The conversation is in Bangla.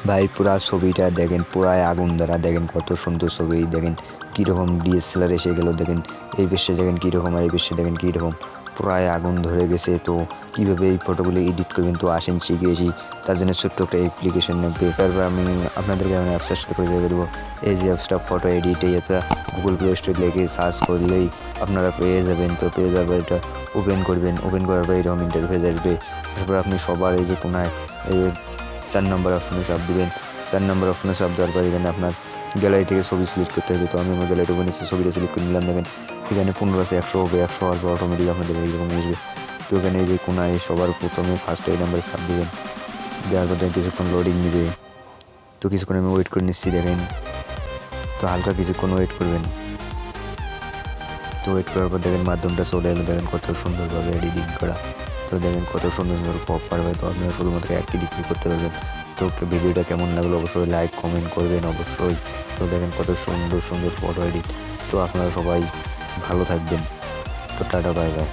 ভাই পুরা ছবিটা দেখেন, পুরাই আগুন ধরা, দেখেন কত সুন্দর ছবি, দেখেন কীরকম ডিএসএলআর এসে গেল, দেখেন এই বেশে দেখেন কীরকম আর এই বেশে দেখেন কীরকম পুরাই আগুন ধরে গেছে। তো কীভাবে এই ফটোগুলো এডিট করবেন তো আসেন শিখিয়েছি। তার জন্য ছোট্ট একটা অ্যাপ্লিকেশন লাগবে। তারপর আমি আপনাদেরকে আমি অ্যাপসটা সাথে করে দিয়ে দেবো। এই যে অ্যাপসটা ফটো এডিট, এই অ্যাপটা গুগল প্লে স্টোর লিখে সার্চ করলেই আপনারা পেয়ে যাবেন। তো পেয়ে যাবে, এটা ওপেন করবেন, ওপেন করার পর এরকম ইন্টারফেস আসবে। তারপর আপনি সবার এই যে কোনায় এই 4 নম্বর অপশনে চাপ দিবেন। 4 নম্বর অপশনে চাপ দেওয়ার পর এখানে আপনার গ্যালারি থেকে ছবি সিলেক্ট করতে হবে। তো আমি আমার গ্যালারি ওপেন এসে ছবিটা সিলেক্ট করে নিলাম। দেখেন এখানে 15 আছে, 100 হবে, 100 হওয়ার পর অটোমেটিক আপনাদের এইরকম আসবে। তো এখানে এই যে কোনায় সবার প্রথমে ফার্স্ট এই নাম্বারে চাপ দিবেন। দেওয়ার পর কিছুক্ষণ লোডিং নেবে। তো কিছুক্ষণ আমি ওয়েট করে নিচ্ছি, দেখেন তো হালকা কিছুক্ষণ ওয়েট করবেন। তো ওয়েট করার পর দেখেন মাধ্যমটা চলে এলো, দেখেন কত সুন্দরভাবে এডিটিং করা। তো দেখেন কত সুন্দর সুন্দর পপ পারবে। তো আপনারা শুধুমাত্র এক ক্লিক করতে পারবেন। তো ভিডিওটা কেমন লাগলো অবশ্যই লাইক কমেন্ট করবেন অবশ্যই। তো দেখেন কত সুন্দর সুন্দর ফটো এডিট। তো আপনারা সবাই ভালো থাকবেন। তো টাটা বাই বাই।